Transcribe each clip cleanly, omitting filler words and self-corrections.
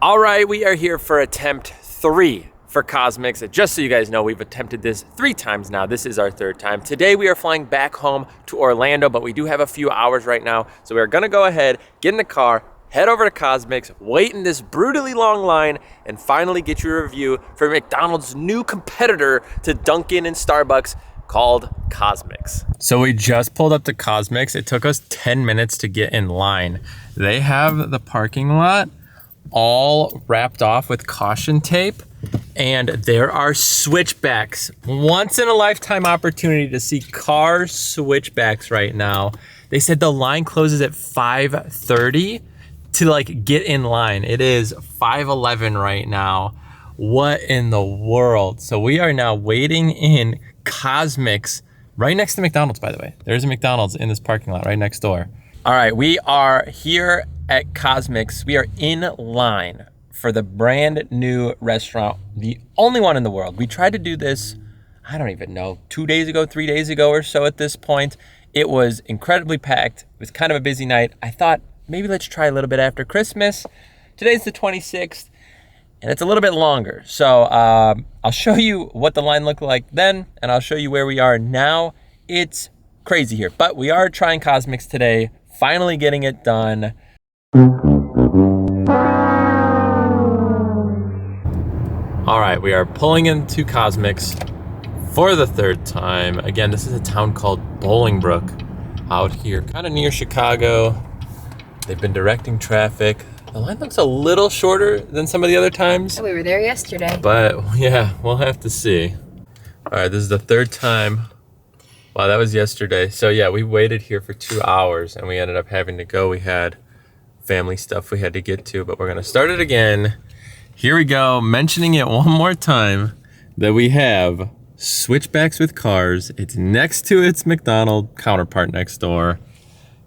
All right, we are here for attempt 3 for CosMc's. Just so you guys know, we've attempted this 3 times now. This is our 3rd time. Today we are flying back home to Orlando, but we do have a few hours right now. So we are gonna go ahead, get in the car, head over to CosMc's, wait in this brutally long line, and finally get you a review for McDonald's new competitor to Dunkin' and Starbucks called CosMc's. So we just pulled up to CosMc's. It took us 10 minutes to get in line. They have the parking lot all wrapped off with caution tape, and there are switchbacks. Once in a lifetime opportunity to see car switchbacks right now. They said the line closes at 5:30 to get in line. It is 5:11 right now. What in the world? So we are now waiting in CosMc's right next to McDonald's, by the way. There's a McDonald's in this parking lot right next door. All right, we are here at CosMc's. We are in line for the brand new restaurant, the only one in the world. We tried to do this, I don't even know, 2 days ago, 3 days ago or so at this point. It was incredibly packed. It was kind of a busy night. I thought maybe let's try a little bit after Christmas. Today's the 26th and it's a little bit longer. So I'll show you what the line looked like then and I'll show you where we are now. It's crazy here, but we are trying CosMc's today, finally getting it done. All right, we are pulling into CosMc's for the 3rd time. Again, this is a town called Bolingbrook out here, kind of near Chicago. They've been directing traffic. The line looks a little shorter than some of the other times. We were there yesterday. But yeah, we'll have to see. All right, this is the 3rd time. Wow, that was yesterday. So yeah, we waited here for 2 hours and we ended up having to go. We had family stuff we had to get to, but we're gonna start it again. Here we go, mentioning it one more time that we have switchbacks with cars. It's next to its McDonald's counterpart next door.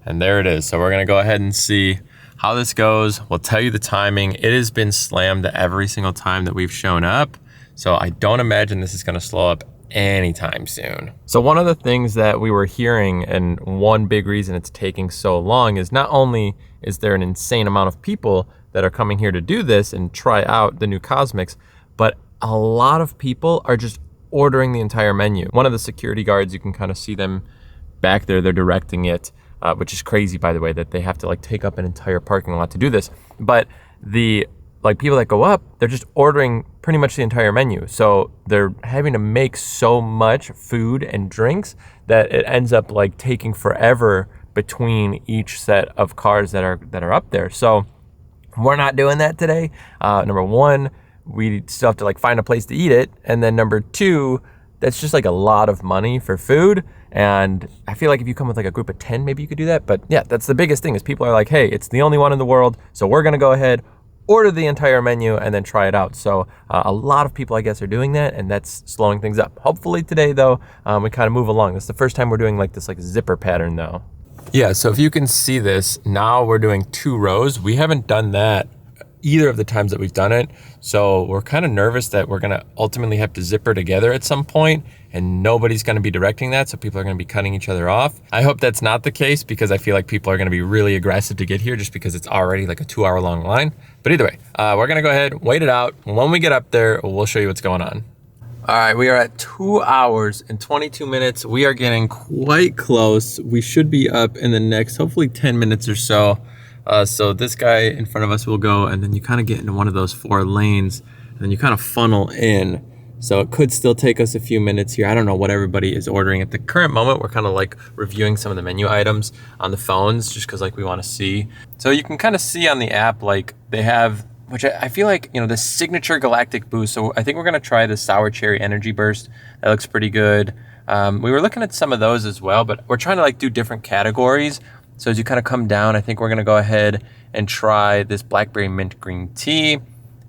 And there it is. So we're gonna go ahead and see how this goes. We'll tell you the timing. It has been slammed every single time that we've shown up. So I don't imagine this is gonna slow up anytime soon. So one of the things that we were hearing, and one big reason it's taking so long, is not only is there an insane amount of people that are coming here to do this and try out the new CosMc's, but a lot of people are just ordering the entire menu. One of the security guards, you can kind of see them back there, they're directing it, which is crazy, by the way, that they have to take up an entire parking lot to do this. But the people that go up, they're just ordering pretty much the entire menu. So they're having to make so much food and drinks that it ends up taking forever between each set of cars that are up there. So we're not doing that today. Number one, we still have to find a place to eat it. And then number 2, that's just a lot of money for food. And I feel if you come with a group of 10, maybe you could do that. But yeah, that's the biggest thing is people are hey, it's the only one in the world. So we're gonna go ahead, order the entire menu and then try it out. So a lot of people, I guess, are doing that and that's slowing things up. Hopefully today though, we kind of move along. This is the first time we're doing this zipper pattern though. Yeah, so if you can see this, now we're doing 2 rows. We haven't done that either of the times that we've done it. So we're kind of nervous that we're gonna ultimately have to zipper together at some point and nobody's gonna be directing that. So people are gonna be cutting each other off. I hope that's not the case because I feel people are gonna be really aggressive to get here just because it's already a 2-hour long line. But either way, we're gonna go ahead, wait it out. When we get up there, we'll show you what's going on. All right, we are at 2 hours and 22 minutes. We are getting quite close. We should be up in the next, hopefully 10 minutes or so. So this guy in front of us will go and then you kind of get into one of those 4 lanes and then you kind of funnel in. So it could still take us a few minutes here. I don't know what everybody is ordering at the current moment. We're kind of reviewing some of the menu items on the phones just because we want to see. So you can kind of see on the app, they have, which I feel the signature galactic boost. So I think we're gonna try the sour cherry energy burst. That looks pretty good. We were looking at some of those as well, but we're trying to do different categories. So as you kind of come down, I think we're gonna go ahead and try this blackberry mint green tea.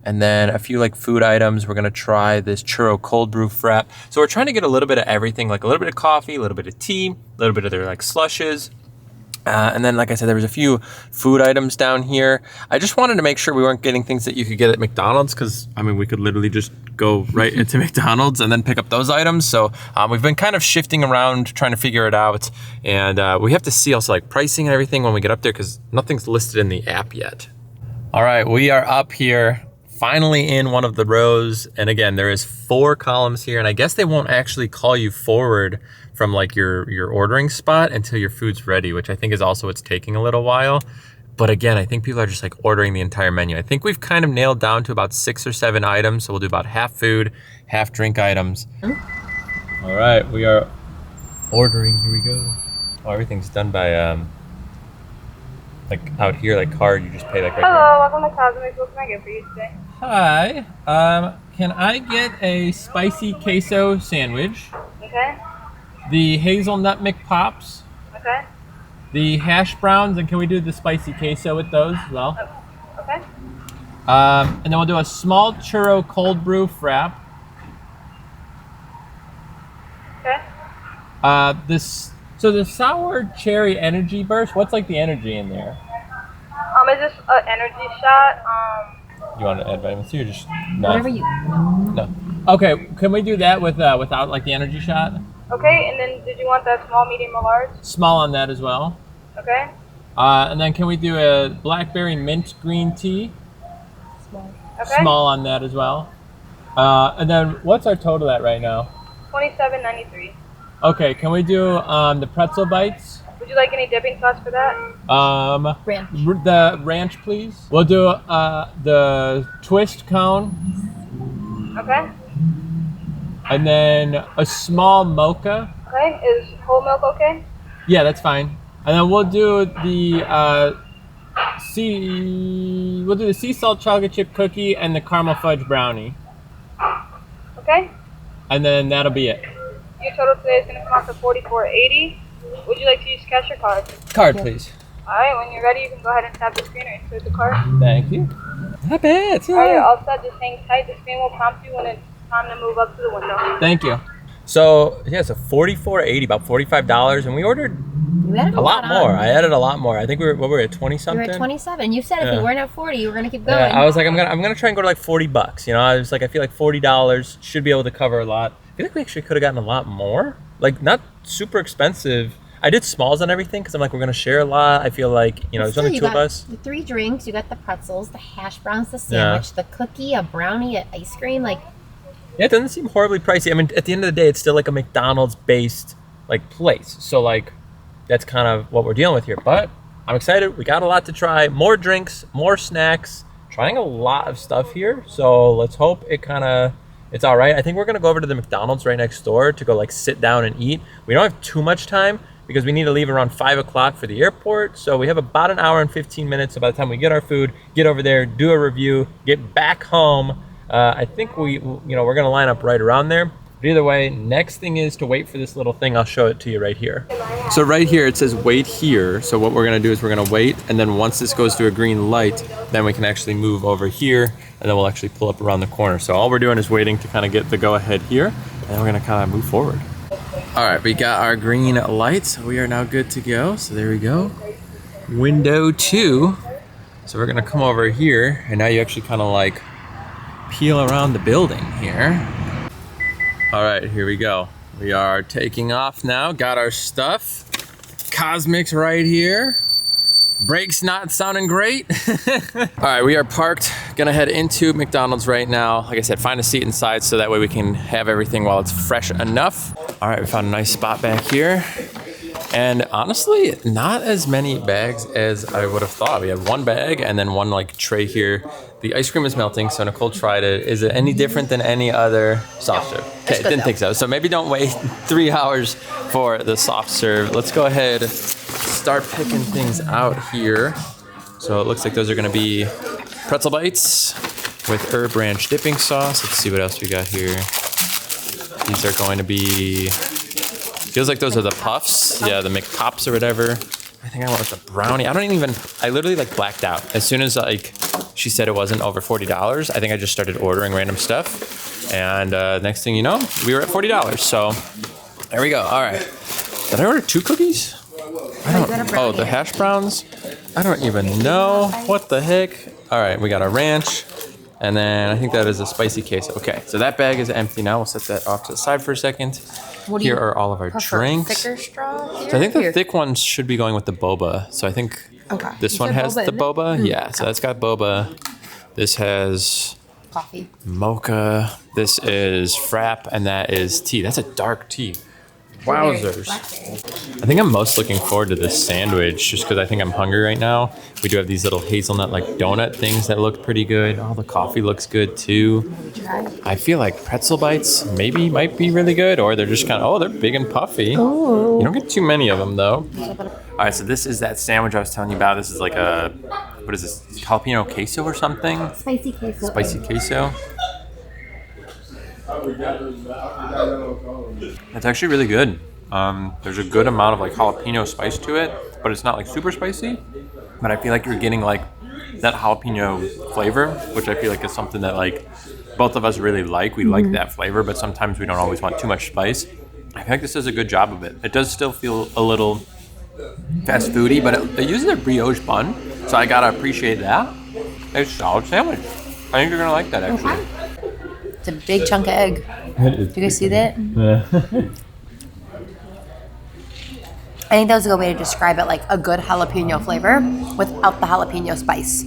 And then a few food items. We're gonna try this churro cold brew frap. So we're trying to get a little bit of everything, a little bit of coffee, a little bit of tea, a little bit of their slushes. And then, like I said, there was a few food items down here. I just wanted to make sure we weren't getting things that you could get at McDonald's because, we could literally just go right into McDonald's and then pick up those items. So we've been kind of shifting around, trying to figure it out. And we have to see also pricing and everything when we get up there because nothing's listed in the app yet. All right, we are up here, finally in one of the rows. And again, there is 4 columns here, and I guess they won't actually call you forward from like your ordering spot until your food's ready, which I think is also what's taking a little while. But again, I think people are just like ordering the entire menu. I think we've kind of nailed down to about 6 or 7 items. So we'll do about half food, half drink items. All right, we are ordering, here we go. Oh, everything's done by, like out here, like card, you just pay like right Hello, welcome to CosMc's. What can I get for you today? here. Hi, can I get a spicy queso sandwich? Okay. The hazelnut McPops, Okay. the hash browns, and can we do the spicy queso with those as well? Okay. And then we'll do a small churro cold brew frap. Okay. So the sour cherry energy burst, what's like the energy in there? Is this an energy shot? You want to add vitamin C or just no? Whatever you. No. Okay, can we do that with without like the energy shot? Okay, and then did you want that small, medium, or large? Small on that as well. Okay. And then can we do a blackberry mint green tea? Small. Okay. Small on that as well. And then what's our total at right now? $27.93. Okay, can we do the pretzel bites? Would you like any dipping sauce for that? Ranch. The ranch, please. We'll do the twist cone, Okay. and then a small mocha. Okay. Is whole milk okay? Yeah, that's fine. And then we'll do the sea salt chocolate chip cookie and the caramel fudge brownie, Okay. and then that'll be it. Your total today is going to come out to $44.80. Would you like to use cash or card? Card, please. All right. When you're ready, you can go ahead and tap the screen or insert the card. Thank you. Not bad. All right. You're all set. Just hang tight. The screen will prompt you when it's time to move up to the window. Thank you. So yeah, so $44.80, about $45, and we ordered You added a lot more. on. I added a lot more. I think we were at 20 You something. were at 27. You said if Yeah. we weren't at 40, you were gonna keep going. Yeah, I was like, I'm gonna try and go to like $40. You know, I was like, I feel like $40 should be able to cover a lot. I feel like we actually could have gotten a lot more. Like not super expensive. I did smalls on everything because I'm like, we're gonna share a lot. I feel like, you know, there's Still, only you 2 of got us. The 3 drinks. You got the pretzels, the hash browns, the sandwich, the cookie, a brownie, an ice cream. Like, Yeah, it doesn't seem horribly pricey. I mean, at the end of the day, it's still like a McDonald's based like place. So like, that's kind of what we're dealing with here. But I'm excited. We got a lot to try. More drinks, more snacks. Trying a lot of stuff here. So let's hope it's all right. I think we're gonna go over to the McDonald's right next door to go like sit down and eat. We don't have too much time because we need to leave around 5 o'clock for the airport. So we have about an hour and 15 minutes. So by the time we get our food, get over there, do a review, get back home. I think we're gonna line up right around there. But either way, next thing is to wait for this little thing. I'll show it to you right here. So right here, it says wait here. So what we're gonna do is we're gonna wait, and then once this goes to a green light, then we can actually move over here, and then we'll actually pull up around the corner. So all we're doing is waiting to kind of get the go ahead here, and then we're gonna kind of move forward. All right, we got our green lights. We are now good to go. So there we go. Window 2. So we're gonna come over here, and now you actually kind of like peel around the building here. All right, here we go. We are taking off now. Got our stuff. CosMc's right here. Brakes not sounding great. All right, we are parked. Gonna head into McDonald's right now. Like I said, find a seat inside so that way we can have everything while it's fresh enough. All right, we found a nice spot back here. And honestly, not as many bags as I would have thought. We had 1 bag and then 1 like tray here. The ice cream is melting, so Nicole tried it. Is it any different than any other soft serve? Okay, didn't think so. So maybe don't wait 3 hours for the soft serve. Let's go ahead, start picking things out here. So it looks like those are gonna be pretzel bites with herb ranch dipping sauce. Let's see what else we got here. These are going to be, feels like those are the puffs. Yeah, the McPops or whatever. I think I went with the brownie. I literally like blacked out. As soon as like she said it wasn't over $40, I think I just started ordering random stuff. And next thing you know, we were at $40. So there we go. All right. Did I order 2 cookies? Oh, the hash browns? I don't even know. What the heck? All right, we got our ranch. And then I think that is a spicy queso. Okay, so that bag is empty now. We'll set that off to the side for a second. Here are all of our drinks. Thicker straw here? So I think the thick ones should be going with the boba. So I think this one has the boba. Yeah, so that's got boba. This has coffee, mocha. This is frap, and that is tea. That's a dark tea. Wowzers. I think I'm most looking forward to this sandwich just because I think I'm hungry right now. We do have these little hazelnut like donut things that look pretty good. Oh, the coffee looks good too. I feel like pretzel bites might be really good, or they're just kind of, they're big and puffy. Ooh. You don't get too many of them though. All right, so this is that sandwich I was telling you about. This is like a, what is this, jalapeno queso or something? Spicy queso. Spicy queso. It's actually really good. There's a good amount of like jalapeno spice to it, but it's not like super spicy. But I feel like you're getting like that jalapeno flavor, which I feel like is something that like both of us really like. We like that flavor, but sometimes we don't always want too much spice. I feel like this does a good job of it. It does still feel a little fast foody, but it uses a brioche bun, so I gotta appreciate that. It's a solid sandwich. I think you're gonna like that actually. It's a big chunk of egg. Do you guys see that? I think that was a good way to describe it, like a good jalapeno flavor without the jalapeno spice.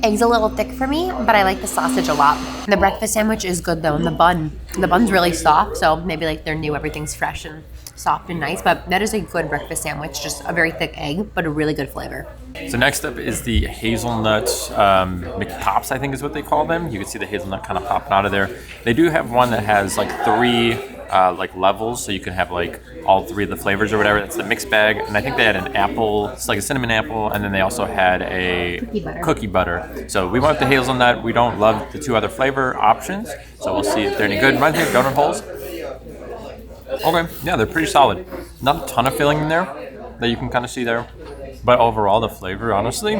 Egg's a little thick for me, but I like the sausage a lot. The breakfast sandwich is good though, and the bun's really soft, so maybe like they're new, everything's fresh and soft and nice, but that is a good breakfast sandwich, just a very thick egg, but a really good flavor. So next up is the hazelnut McPops, I think is what they call them. You can see the hazelnut kind of popping out of there. They do have one that has like 3 like levels, so you can have like all 3 of the flavors or whatever. That's the mixed bag, and I think they had an apple, it's like a cinnamon apple, and then they also had a cookie butter. So we went with the hazelnut. We don't love the 2 other flavor options, so we'll see if they're any good. Reminds me of donut holes. Okay, yeah, they're pretty solid. Not a ton of filling in there that you can kind of see there, but overall the flavor, honestly,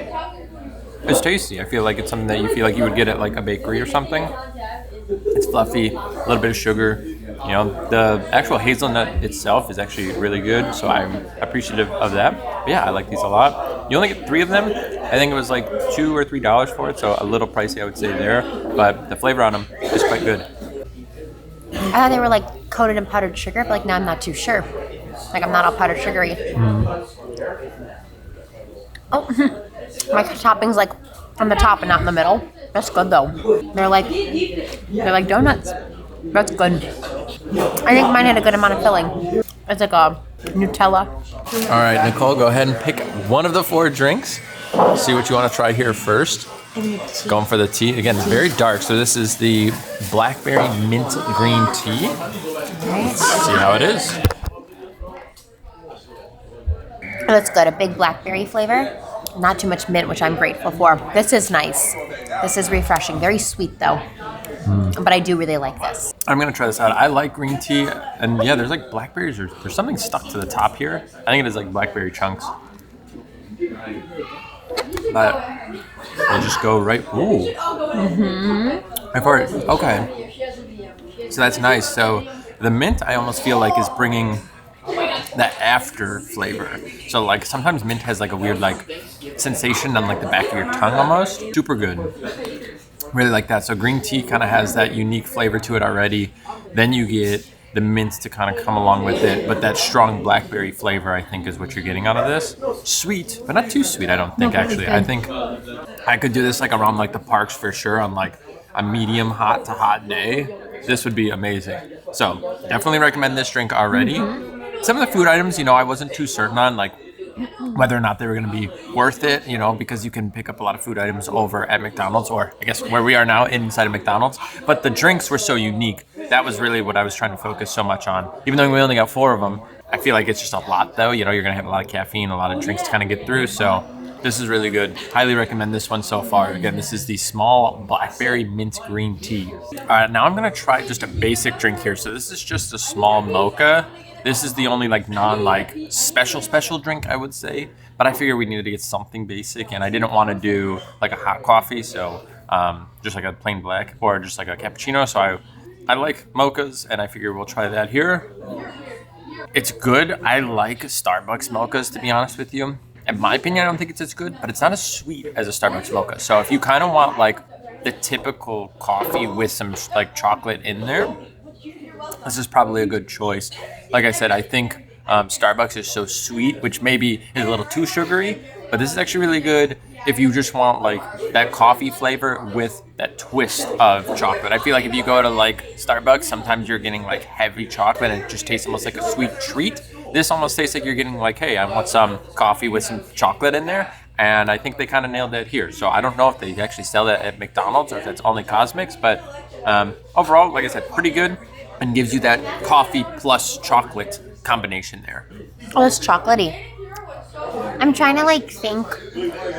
is tasty. I feel like it's something that you feel like you would get at like a bakery or something. It's fluffy, a little bit of sugar. You know, the actual hazelnut itself is actually really good, so I'm appreciative of that. But yeah, I like these a lot. You only get 3 of them. I think it was like $2 or $3 for it, so a little pricey, I would say there. But the flavor on them is quite good. I thought they were like coated in powdered sugar, but like now I'm not too sure. Like I'm not all powdered sugary. Oh, my topping's like on the top and not in the middle. That's good though. They're like donuts. That's good. I think mine had a good amount of filling. It's like a Nutella. All right, Nicole, go ahead and pick one of the 4 drinks. See what you want to try here first. Going for the tea. Again, it's very dark, so this is the blackberry mint green tea. Let's see how it is. That's good. A big blackberry flavor. Not too much mint, which I'm grateful for. This is nice. This is refreshing. Very sweet, though. But I do really like this. I'm going to try this out. I like green tea. And yeah, there's like blackberries. Or there's something stuck to the top here. I think it is like blackberry chunks. But we'll just go right. Ooh. I've heard. Okay. So that's nice. So the mint, I almost feel like is bringing that after flavor. So like sometimes mint has like a weird like sensation on like the back of your tongue almost. Super good. Really like that. So green tea kind of has that unique flavor to it already. Then you get the mints to kind of come along with it, but that strong blackberry flavor I think is what you're getting out of this. Sweet, but not too sweet I don't think actually. I think I could do this like around like the parks for sure on like a medium hot to hot day. This would be amazing. So definitely recommend this drink already. Some of the food items, you know, I wasn't too certain on like whether or not they were going to be worth it, you know, because you can pick up a lot of food items over at McDonald's, or I guess where we are now inside of McDonald's. But the drinks were so unique. That was really what I was trying to focus so much on. Even though we only got 4 of them, I feel like it's just a lot though. You know, you're going to have a lot of caffeine, a lot of drinks to kind of get through. So this is really good. Highly recommend this one so far. Again, this is the small blackberry mint green tea. All right, now I'm going to try just a basic drink here. So this is just a small mocha. This is the only like special drink I would say, but I figured we needed to get something basic, and I didn't want to do like a hot coffee, so just like a plain black or just like a cappuccino. So I like mochas, and I figure we'll try that here. It's good. I like Starbucks mochas, to be honest with you. In my opinion, I don't think it's as good, but it's not as sweet as a Starbucks mocha. So if you kind of want like the typical coffee with some like chocolate in there, this is probably a good choice. Like I said, I think Starbucks is so sweet, which maybe is a little too sugary, but this is actually really good if you just want like that coffee flavor with that twist of chocolate. I feel like if you go to like Starbucks, sometimes you're getting like heavy chocolate and it just tastes almost like a sweet treat. This almost tastes like you're getting like, hey, I want some coffee with some chocolate in there. And I think they kind of nailed that here. So I don't know if they actually sell that at McDonald's or if it's only CosMc's, but overall, like I said, pretty good and gives you that coffee plus chocolate combination there. Oh, it's chocolatey. I'm trying to like think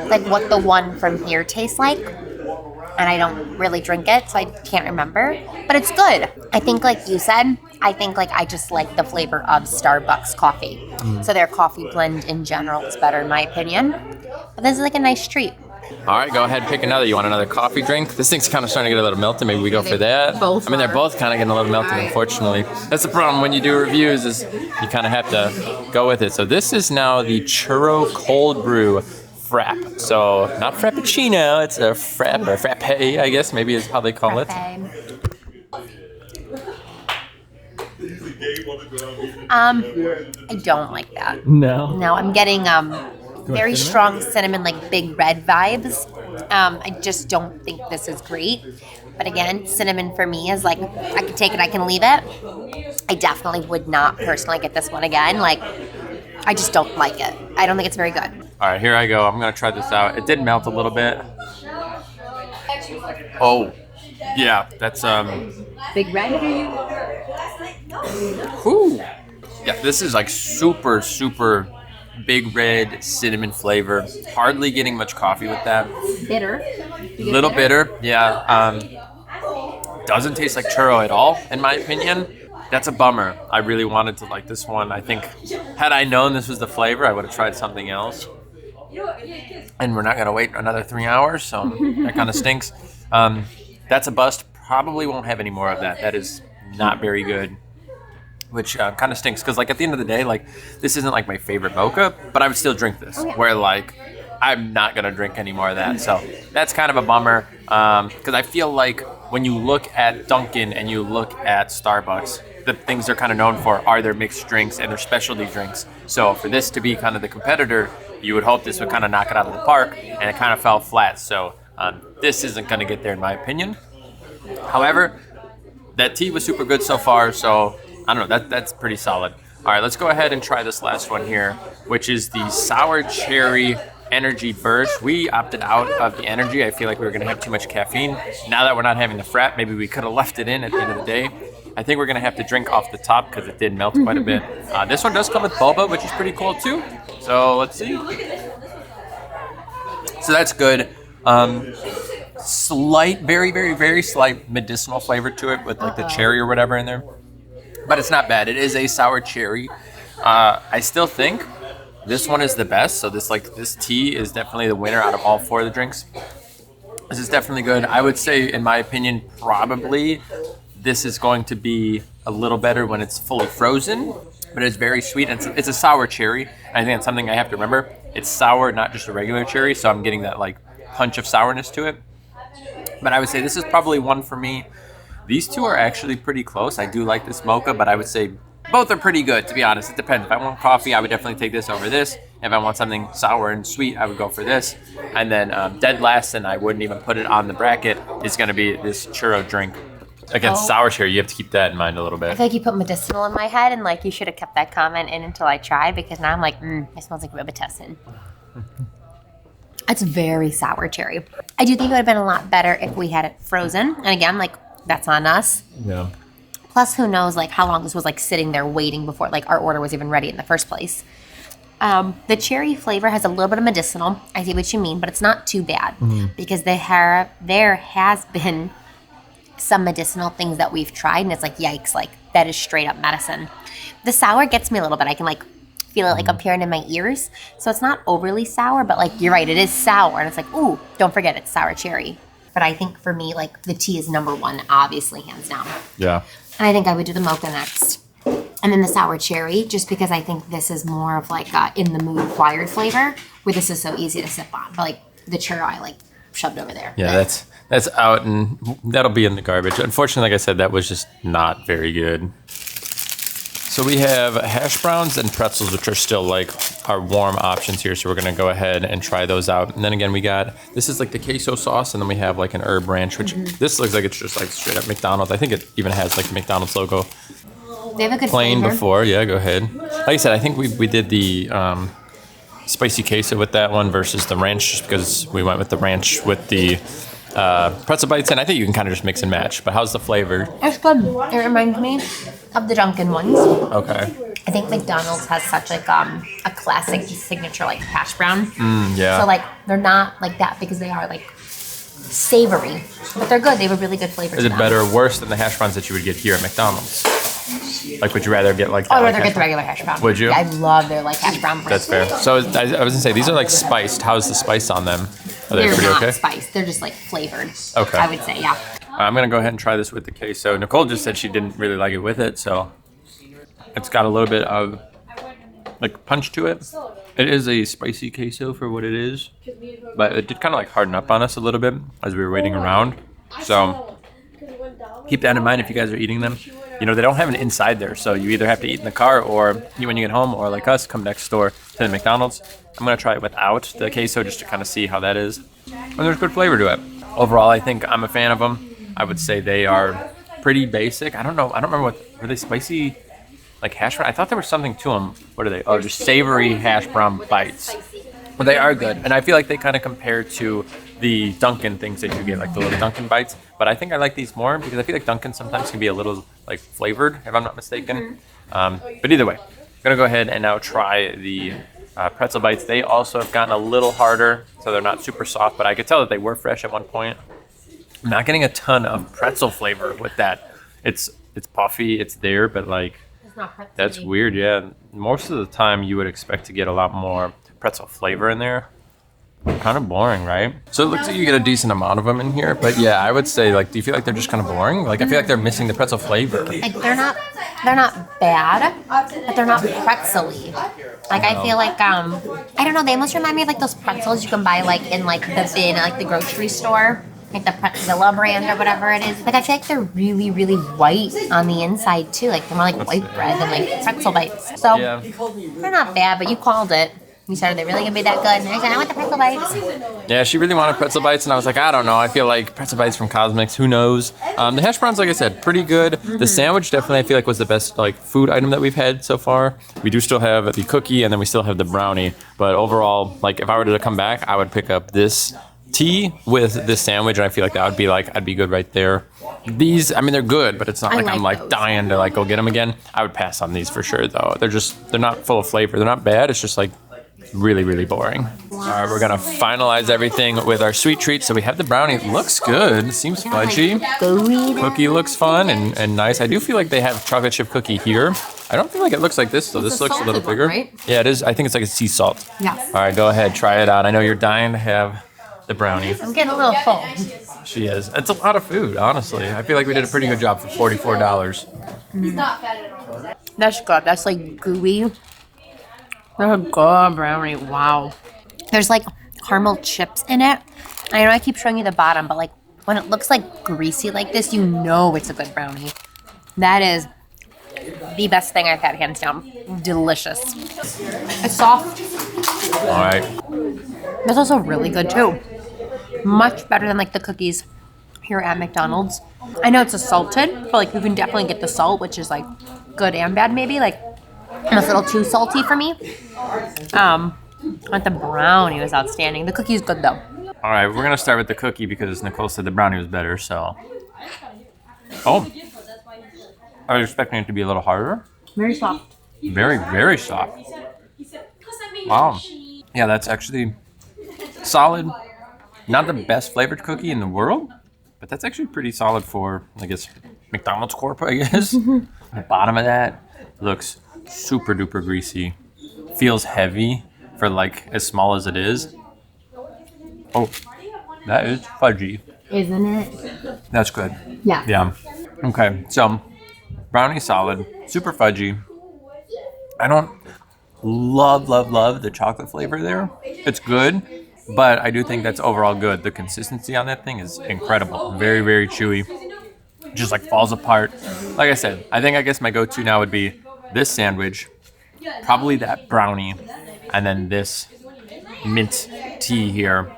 like what the one from here tastes like, and I don't really drink it, so I can't remember. But it's good. I think, like you said, I think like I just like the flavor of Starbucks coffee. So their coffee blend in general is better in my opinion. But this is like a nice treat. All right, go ahead and pick another. You want another coffee drink? This thing's kind of starting to get a little melted. Maybe we go for that. Both I mean, they're both kind of getting a little melted, unfortunately. That's the problem when you do reviews is you kind of have to go with it. So this is now the Churro Cold Brew Frap. So not Frappuccino, it's a Frap or Frappe, I guess maybe is how they call it. I don't like that. No. No, I'm getting very strong cinnamon, like big red vibes. I just don't think this is great. But again, cinnamon for me is like, I can take it, I can leave it. I definitely would not personally get this one again. Like, I just don't like it. I don't think it's very good. All right, here I go. I'm going to try this out. It did melt a little bit. Oh, yeah, that's Big red? whew. Yeah, this is like super, super big red cinnamon flavor. Hardly getting much coffee with that. Bitter. Little bitter, yeah. Doesn't taste like churro at all, in my opinion. That's a bummer. I really wanted to like this one. I think had I known this was the flavor, I would have tried something else. And we're not going to wait another 3 hours, so that kind of stinks. That's a bust. Probably won't have any more of that. That is not very good, which kind of stinks because, like, at the end of the day, like, this isn't like my favorite mocha, but I would still drink this. Where like I'm not gonna drink any more of that, so that's kind of a bummer. Because I feel like when you look at Dunkin' and you look at Starbucks, the things they're kind of known for are their mixed drinks and their specialty drinks. So for this to be kind of the competitor, you would hope this would kind of knock it out of the park, and it kind of fell flat. So this isn't going to get there in my opinion. However, that tea was super good so far, so I don't know, that's pretty solid. All right, let's go ahead and try this last one here, which is the Sour Cherry Energy Burst. We opted out of the energy. I feel like we were going to have too much caffeine. Now that we're not having the frap, maybe we could have left it in at the end of the day. I think we're going to have to drink off the top because it did melt quite a bit. This one does come with boba, which is pretty cool too. So let's see. So that's good. Slight, very, very, very slight medicinal flavor to it with like the cherry or whatever in there. But it's not bad. It is a sour cherry. I still think this one is the best. So this tea is definitely the winner out of all four of the drinks. This is definitely good. I would say, in my opinion, probably this is going to be a little better when it's fully frozen. But it's very sweet. And it's a sour cherry. I think that's something I have to remember. It's sour, not just a regular cherry. So I'm getting that like punch of sourness to it. But I would say this is probably one for me. These two are actually pretty close. I do like this mocha, but I would say both are pretty good, to be honest. It depends. If I want coffee, I would definitely take this over this. If I want something sour and sweet, I would go for this. And then dead last, and I wouldn't even put it on the bracket, is going to be this churro drink. Again, sour cherry, you have to keep that in mind a little bit. I feel like you put medicinal in my head, and like you should have kept that comment in until I tried, because now I'm like, it smells like Robitussin. It's very sour cherry. I do think it would have been a lot better if we had it frozen. And again, like, that's on us. Yeah. Plus, who knows, like, how long this was, like, sitting there waiting before, like, our order was even ready in the first place. The cherry flavor has a little bit of medicinal. I see what you mean, but it's not too bad. Because there has been some medicinal things that we've tried, and it's like, yikes, like, that is straight up medicine. The sour gets me a little bit. I can, like, feel it, like, up here in my ears. So it's not overly sour, but, like, you're right, it is sour. And it's like, ooh, don't forget it's sour cherry. But I think for me, like, the tea is number one, obviously, hands down. Yeah. And I think I would do the mocha next. And then the sour cherry, just because I think this is more of like a in the mood acquired flavor, where this is so easy to sip on. But like the churro, I like shoved over there. Yeah, that's out, and that'll be in the garbage. Unfortunately, like I said, that was just not very good. So we have hash browns and pretzels, which are still like our warm options here. So we're gonna go ahead and try those out. And then again, this is like the queso sauce, and then we have like an herb ranch, which this looks like it's just like straight up McDonald's. I think it even has like the McDonald's logo. They have a good Plain flavor. before, yeah, go ahead. Like I said, I think we did the spicy queso with that one versus the ranch, just because we went with the ranch with the pretzel bites, and I think you can kind of just mix and match. But how's the flavor? It's good. It reminds me of the Dunkin' ones. Okay. I think McDonald's has such like a classic signature like hash brown. Yeah. So like they're not like that because they are like savory, but they're good. They have a really good flavor. Is it better or worse than the hash browns that you would get here at McDonald's? Like, would you rather get like that? I'd like rather get the regular hash brown. Would you? Yeah, I love their like hash brown bread. That's fair. So I was gonna say these are like spiced. How's the spice on them? Are they They're pretty not okay? spiced. They're just like flavored. Okay. I would say, yeah. I'm gonna go ahead and try this with the queso. Nicole just said she didn't really like it with it, so it's got a little bit of like punch to it. It is a spicy queso for what it is, but it did kind of like harden up on us a little bit as we were waiting around. So keep that in mind if you guys are eating them. You know, they don't have an inside there, so you either have to eat in the car or when you get home, or like us, come next door to the McDonald's. I'm gonna try it without the queso just to kind of see how that is. And there's good flavor to it. Overall, I think I'm a fan of them. I would say they are pretty basic. I don't know. I don't remember were they spicy, like hash brown? I thought there was something to them. What are they? Oh, just savory hash brown bites. But they are good, and I feel like they kind of compare to the Dunkin' things that you get, like the little Dunkin' bites. But I think I like these more because I feel like Dunkin' sometimes can be a little like flavored, if I'm not mistaken. But either way, I'm gonna go ahead and now try the pretzel bites. They also have gotten a little harder, so they're not super soft, but I could tell that they were fresh at one point. I'm not getting a ton of pretzel flavor with that. It's puffy, it's there, but like It's not pretzel. that's weird. Yeah, most of the time you would expect to get a lot more pretzel flavor in there. Kind of boring, right? So it looks like you get a decent amount of them in here, but yeah, I would say, like, do you feel like they're just kind of boring? Like, I feel like they're missing the pretzel flavor. Like they're not bad, but they're not pretzel-y. Like I feel like I don't know, they almost remind me of like those pretzels you can buy like in like the bin at like the grocery store. Like the Pretzilla brand or whatever it is. Like I feel like they're really, really white on the inside too. Like they're more like white bread than like pretzel bites. So Yeah. they're not bad, but you called it. You said, are they really gonna be that good? And I said, I want the pretzel bites. Yeah, she really wanted pretzel bites, and I was like, I don't know. I feel like pretzel bites from CosMc's, who knows? The hash browns, like I said, pretty good. The sandwich definitely, I feel like, was the best like food item that we've had so far. We do still have the cookie, and then we still have the brownie. But overall, like if I were to come back, I would pick up this tea with this sandwich, and I feel like that would be like I'd be good right there. These, I mean, they're good, but it's not like I'm like those. dying to like go get them again. I would pass on these for sure, though. They're not full of flavor. They're not bad. It's just like really, really boring. All right, we're gonna finalize everything with our sweet treat. So we have the brownie. It looks good. Seems fudgy. Cookie looks fun and nice. I do feel like they have chocolate chip cookie here. I don't feel like it looks like this though. It's This a looks a little salted one, bigger. right? Yeah, it is. I think it's like a sea salt. Yes. All right, go ahead, try it out. I know you're dying to have the brownie. I'm getting a little full. She is. It's a lot of food, honestly. I feel like we did a pretty good job for $44. That's good. That's like gooey. That's a good brownie. Wow. There's like caramel chips in it. I know I keep showing you the bottom, but like when it looks like greasy like this, you know it's a good brownie. That is the best thing I've had, hands down. Delicious. It's soft. All right. It's also really good too. Much better than like the cookies here at McDonald's. I know it's a salted, but like you can definitely get the salt, which is like good and bad maybe. Like almost a little too salty for me. But the brownie was outstanding. The cookie's good though. All right, we're gonna start with the cookie because Nicole said the brownie was better. So, oh, I was expecting it to be a little harder. Very soft. Very, very soft. Wow. Yeah, that's actually solid. Not the best flavored cookie in the world, but that's actually pretty solid for, I guess, McDonald's Corp, I guess. The bottom of that looks super duper greasy. Feels heavy for like as small as it is. Oh, that is fudgy. Isn't it? That's good. Yeah. Yeah. Okay, so brownie solid, super fudgy. I don't love the chocolate flavor there. It's good, but I do think that's overall good. The consistency on that thing is incredible. Very, very chewy. Just like falls apart. Like I said, I guess my go-to now would be this sandwich, probably that brownie, and then this mint tea here.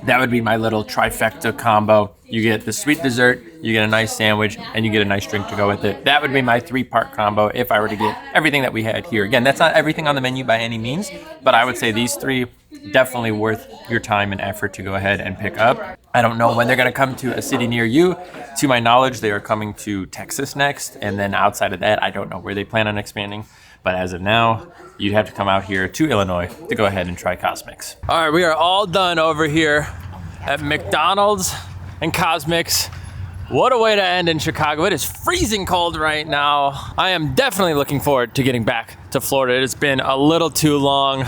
That would be my little trifecta combo. You get the sweet dessert, you get a nice sandwich, and you get a nice drink to go with it. That would be my 3-part combo if I were to get everything that we had here. Again, that's not everything on the menu by any means, but I would say these 3 definitely worth your time and effort to go ahead and pick up. I don't know when they're gonna come to a city near you. To my knowledge, they are coming to Texas next, and then outside of that, I don't know where they plan on expanding. But as of now, you'd have to come out here to Illinois to go ahead and try CosMc's. All right, we are all done over here at McDonald's and CosMc's. What a way to end in Chicago. It is freezing cold right now. I am definitely looking forward to getting back to Florida. It has been a little too long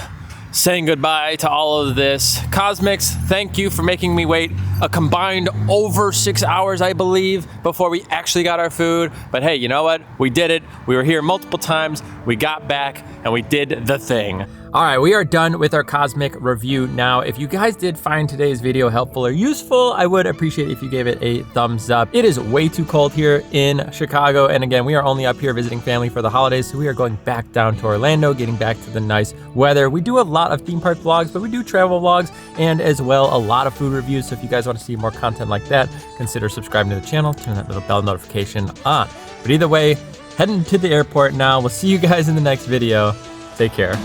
saying goodbye to all of this. CosMc's, thank you for making me wait a combined over 6 hours, I believe, before we actually got our food. But hey, you know what? We did it. We were here multiple times. We got back and we did the thing. All right, we are done with our CosMc review now. If you guys did find today's video helpful or useful, I would appreciate if you gave it a thumbs up. It is way too cold here in Chicago. And again, we are only up here visiting family for the holidays. So we are going back down to Orlando, getting back to the nice weather. We do a lot of theme park vlogs, but we do travel vlogs and as well a lot of food reviews. So if you guys want to see more content like that, consider subscribing to the channel, turn that little bell notification on. But either way, heading to the airport now. We'll see you guys in the next video. Take care.